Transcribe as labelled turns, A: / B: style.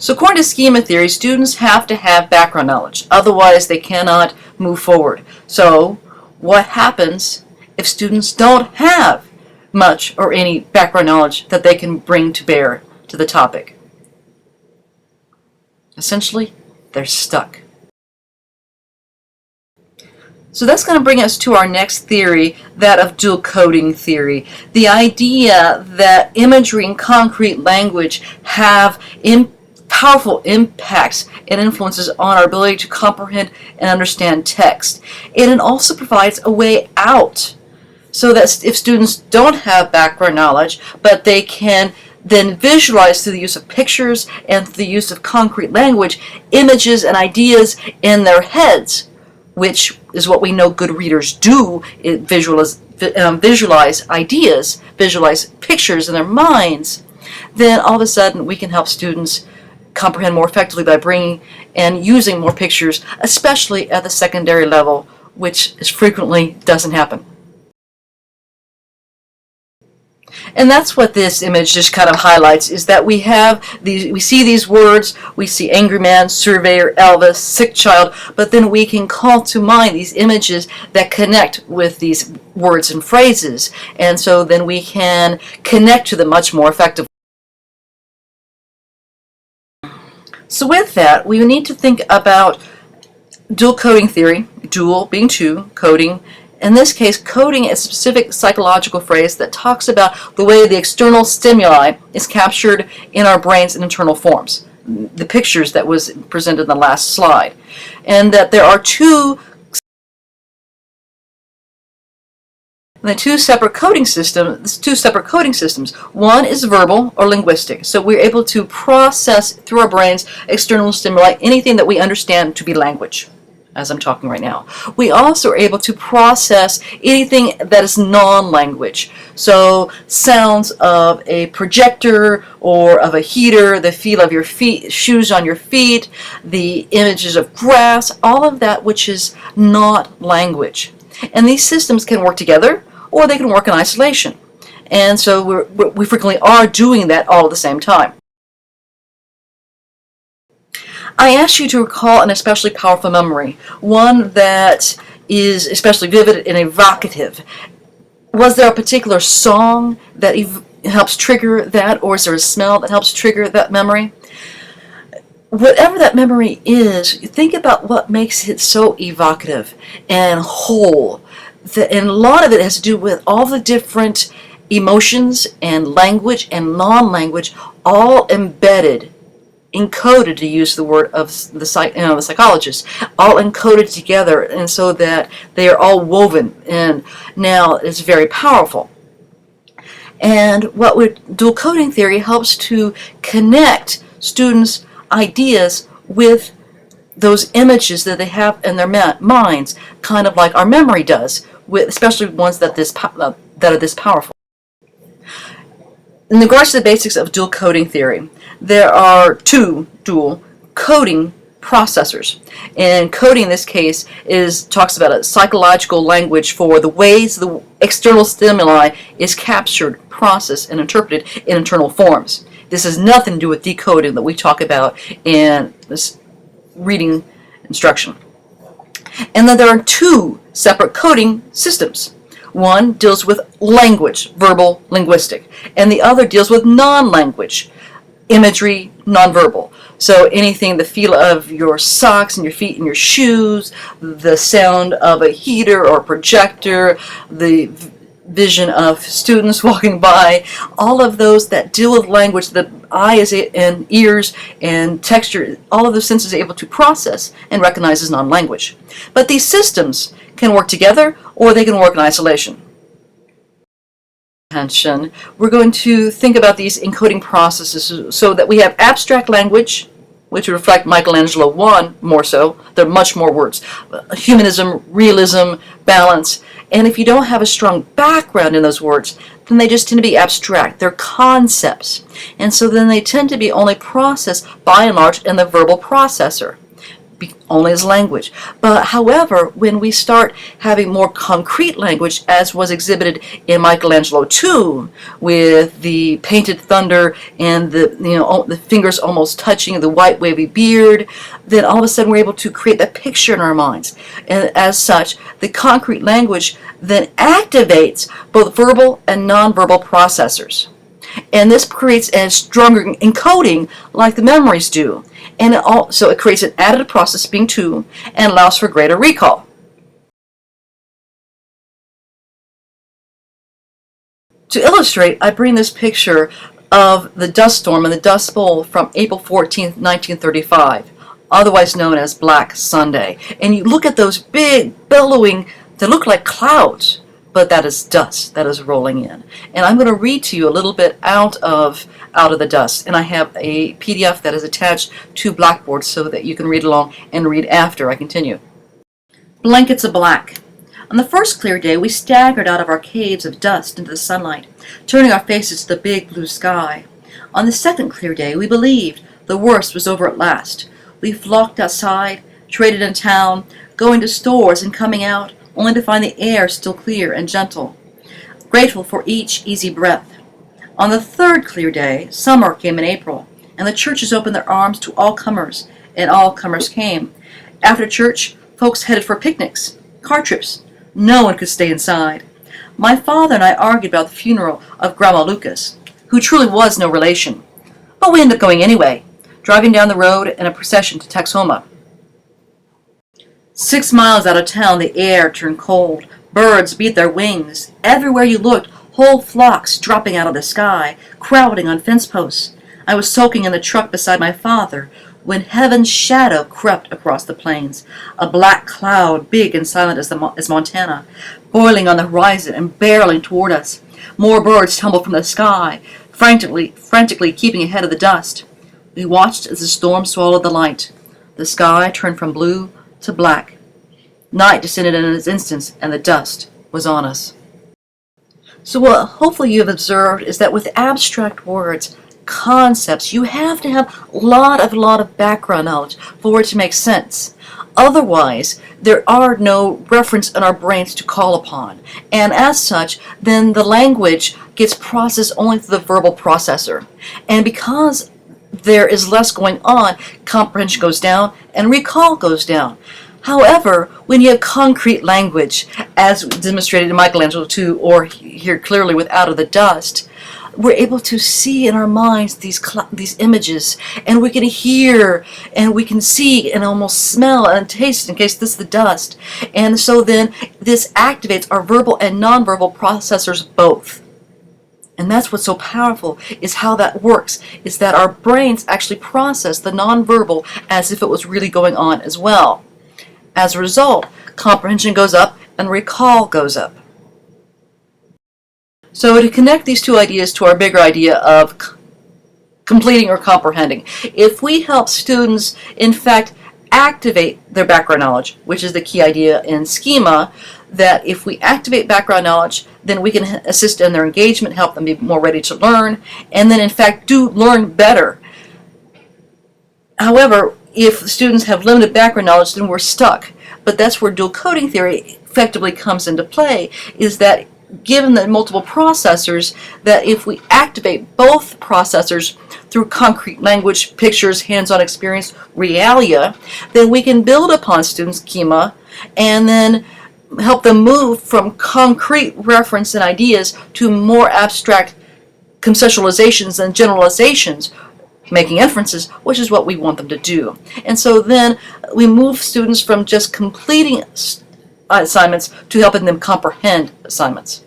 A: So according to schema theory, students have to have background knowledge. Otherwise, they cannot move forward. So what happens if students don't have much or any background knowledge that they can bring to bear to the topic? Essentially, they're stuck. So that's going to bring us to our next theory, that of dual coding theory. The idea that imagery and concrete language have powerful impacts and influences on our ability to comprehend and understand text. And it also provides a way out, so that if students don't have background knowledge, but they can then visualize through the use of pictures and through the use of concrete language, images and ideas in their heads, which is what we know good readers do, visualize ideas, visualize pictures in their minds, then all of a sudden we can help students comprehend more effectively by bringing and using more pictures, especially at the secondary level, which frequently doesn't happen. And that's what this image just kind of highlights, is that we see these words, we see angry man, surveyor, Elvis, sick child, but then we can call to mind these images that connect with these words and phrases, and so then we can connect to them much more effectively. So with that, we need to think about dual coding theory, dual being two, coding. In this case, coding is a specific psychological phrase that talks about the way the external stimuli is captured in our brains in internal forms, the pictures that was presented in the last slide. And that there are two separate coding systems. One is verbal or linguistic. So we're able to process through our brains external stimuli, anything that we understand to be language, as I'm talking right now. We also are able to process anything that is non-language. So sounds of a projector or of a heater, the feel of your feet, shoes on your feet, the images of grass, all of that which is not language. And these systems can work together, or they can work in isolation. And so we frequently are doing that all at the same time. I ask you to recall an especially powerful memory, one that is especially vivid and evocative. Was there a particular song that helps trigger that, or is there a smell that helps trigger that memory? Whatever that memory is, think about what makes it so evocative and whole. And a lot of it has to do with all the different emotions and language and non-language all embedded, encoded, to use the word of the psychologist, all encoded together, and so that they are all woven. And now it's very powerful. And dual coding theory helps to connect students' ideas with those images that they have in their minds, kind of like our memory does, especially ones that are this powerful. In regards to the basics of dual coding theory, there are two dual coding processors. And coding in this case talks about a psychological language for the ways the external stimuli is captured, processed, and interpreted in internal forms. This has nothing to do with decoding that we talk about in this reading instruction. And then there are two separate coding systems. One deals with language, verbal, linguistic, and the other deals with non-language, imagery, nonverbal. So anything, the feel of your socks and your feet and your shoes, the sound of a heater or projector, the vision of students walking by, all of those that deal with language, the eyes and ears and texture, all of those senses are able to process and recognize as non-language. But these systems can work together, or they can work in isolation. We're going to think about these encoding processes so that we have abstract language, which would reflect Michelangelo 1 more so. There are much more words. Humanism, realism, balance. And if you don't have a strong background in those words, then they just tend to be abstract. They're concepts. And so then they tend to be only processed by and large in the verbal processor. only as language. But however, when we start having more concrete language, as was exhibited in Michelangelo tomb, with the painted thunder and the fingers almost touching the white wavy beard, then all of a sudden we're able to create that picture in our minds. And as such, the concrete language then activates both verbal and nonverbal processors. And this creates a stronger encoding like the memories do. And it creates an additive processing tool and allows for greater recall. To illustrate, I bring this picture of the dust storm and the Dust Bowl from April 14th, 1935, otherwise known as Black Sunday. And you look at those big, billowing, they look like clouds, but that is dust that is rolling in. And I'm going to read to you a little bit out of the dust. And I have a PDF that is attached to Blackboard so that you can read along and read after I continue. Blankets of black. On the first clear day, we staggered out of our caves of dust into the sunlight, turning our faces to the big blue sky. On the second clear day, we believed the worst was over at last. We flocked outside, traded in town, going to stores and coming out, only to find the air still clear and gentle, grateful for each easy breath. On the third clear day, summer came in April, and the churches opened their arms to all comers, and all comers came. After church, folks headed for picnics, car trips. No one could stay inside. My father and I argued about the funeral of Grandma Lucas, who truly was no relation. But we ended up going anyway, driving down the road in a procession to Texhoma. 6 miles out of town, the air turned cold. Birds beat their wings. Everywhere you looked, whole flocks dropping out of the sky, crowding on fence posts. I was soaking in the truck beside my father when heaven's shadow crept across the plains, a black cloud, big and silent as Montana, boiling on the horizon and barreling toward us. More birds tumbled from the sky, frantically keeping ahead of the dust. We watched as the storm swallowed the light. The sky turned from blue to black. Night descended in an instant, and the dust was on us. So what hopefully you have observed is that with abstract words, concepts, you have to have a lot of background knowledge for it to make sense. Otherwise, there are no reference in our brains to call upon. And as such, then the language gets processed only through the verbal processor. And because there is less going on, comprehension goes down and recall goes down. However, when you have concrete language, as demonstrated in Michelangelo 2, or here clearly with Out of the Dust, we're able to see in our minds these images, and we can hear, and we can see, and almost smell and taste, in case this is the dust. And so then this activates our verbal and nonverbal processors both. And that's what's so powerful, is how that works, is that our brains actually process the nonverbal as if it was really going on as well. As a result, comprehension goes up and recall goes up. So to connect these two ideas to our bigger idea of completing or comprehending, if we help students, in fact, activate their background knowledge, which is the key idea in schema, that if we activate background knowledge, then we can assist in their engagement, help them be more ready to learn, and then in fact do learn better. However, if students have limited background knowledge, then we're stuck. But that's where dual coding theory effectively comes into play, is that given the multiple processors, that if we activate both processors through concrete language, pictures, hands-on experience, realia, then we can build upon students' schema and then help them move from concrete reference and ideas to more abstract conceptualizations and generalizations, making inferences, which is what we want them to do. And so then we move students from just completing assignments to helping them comprehend assignments.